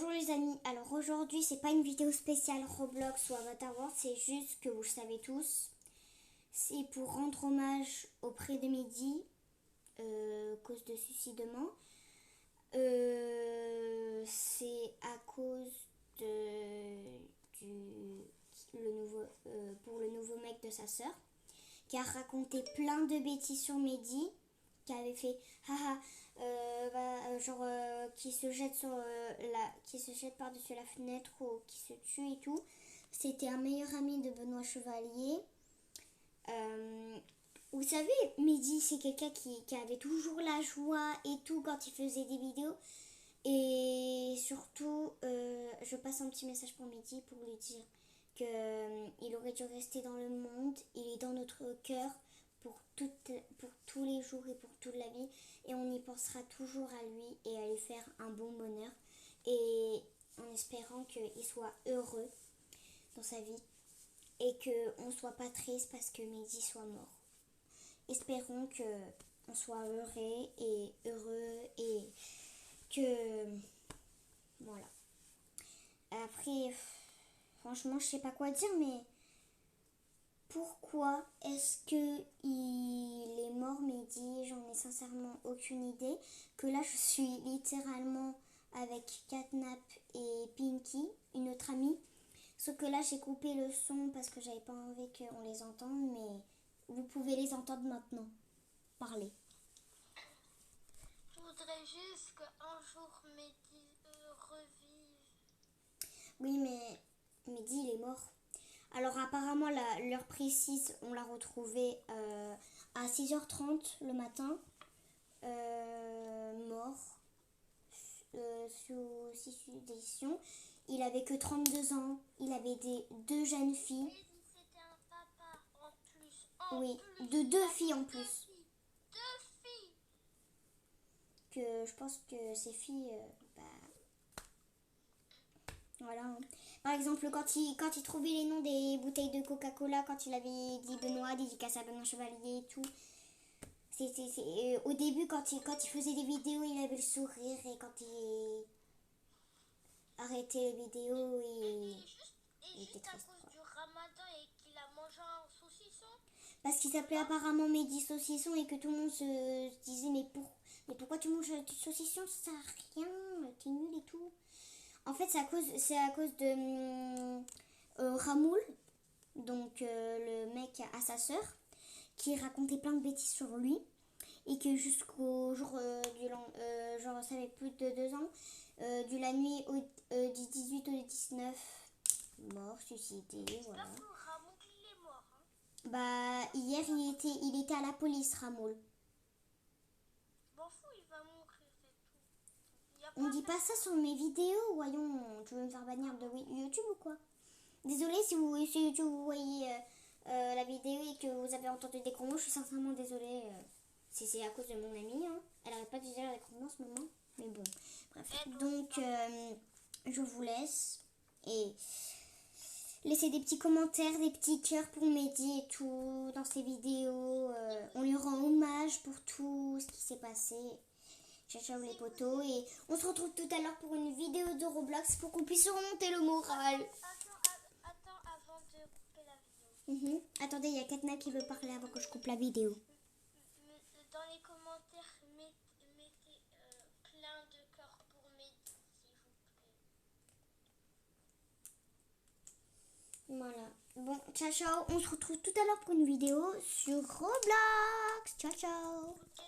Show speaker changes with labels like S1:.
S1: Bonjour les amis, alors aujourd'hui c'est pas une vidéo spéciale Roblox ou Avatar World, c'est juste que vous le savez tous. C'est pour rendre hommage auprès de Mehdi, cause de suicidement. C'est à cause pour le nouveau mec de sa sœur, qui a raconté plein de bêtises sur Mehdi, qui avait fait haha, qui se jette qui se jette par-dessus la fenêtre ou qui se tue et tout. C'était un meilleur ami de Benoît Chevalier. Vous savez, Mehdi, c'est quelqu'un qui avait toujours la joie et tout quand il faisait des vidéos. Et surtout, je passe un petit message pour Mehdi pour lui dire qu'il aurait dû rester dans le monde. Il est dans notre cœur pour tous les jours et pour toute la vie. Et on y pensera toujours à lui et à lui faire un bon bonheur. Et en espérant qu'il soit heureux dans sa vie. Et qu'on ne soit pas triste parce que Mehdi soit mort. Espérons qu'on soit heureux et que voilà. Après, franchement, je sais pas quoi dire, mais pourquoi est-ce que il est mort, Mehdi? J'en ai sincèrement aucune idée. Que là, je suis littéralement avec Catnap et Pinky, une autre amie. Sauf que là, j'ai coupé le son parce que j'avais pas envie qu'on les entende, mais vous pouvez les entendre maintenant. Parler.
S2: Je voudrais juste qu'un jour Mehdi revive.
S1: Oui, mais Mehdi, il est mort. Alors apparemment, l'heure précise, on l'a retrouvé à 6h30 le matin. Mort. Sous suspicion. Il avait que 32 ans. Il avait deux jeunes filles.
S2: C'était un papa en plus.
S1: Oui, de deux filles en plus.
S2: Deux filles.
S1: Que je pense que ces filles, voilà. Hein. Par exemple, quand il trouvait les noms des bouteilles de Coca-Cola, quand il avait dit Benoît, dédicace à Benoît Chevalier et tout. Au début, quand il faisait des vidéos, il avait le sourire. Et quand il arrêtait les vidéos, il était
S2: Juste à
S1: triste.
S2: cause du ramadan et qu'il a mangé un saucisson.
S1: Parce qu'il s'appelait apparemment Mehdi Saucisson et que tout le monde se disait mais pourquoi tu manges du saucisson, ça sert à rien, t'es nul et tout. En fait, c'est à cause de Ramoul, donc le mec à sa sœur, qui racontait plein de bêtises sur lui et que jusqu'au jour genre ça fait plus de 2 ans, de la nuit du 18 au 19, mort, suicidé, voilà.
S2: J'espère que Ramon il est mort. Hein.
S1: Bah hier il était à la police, Ramoul.
S2: M'en fous, il va mourir, c'est tout.
S1: On dit pas ça sur mes vidéos, voyons, tu veux me faire bannir de YouTube ou quoi? Désolée si sur YouTube vous voyez la vidéo et que vous avez entendu des gros mots, je suis sincèrement désolée. C'est à cause de mon amie, hein. Elle n'arrête pas de dire des gros mots en ce moment. Mais bon, bref. Donc, je vous laisse. Et laissez des petits commentaires, des petits cœurs pour Mehdi et tout dans ses vidéos. On lui rend hommage pour tout ce qui s'est passé. Ciao ciao les potos. Et on se retrouve tout à l'heure pour une vidéo de Roblox pour qu'on puisse remonter le moral.
S2: Attends avant de couper la vidéo.
S1: Attendez, il y a Katna qui veut parler avant que je coupe la vidéo.
S2: Dans les commentaires, mettez plein de cœurs pour Mehdi, s'il vous plaît.
S1: Voilà. Bon, ciao ciao. On se retrouve tout à l'heure pour une vidéo sur Roblox. Ciao ciao.
S2: Ok.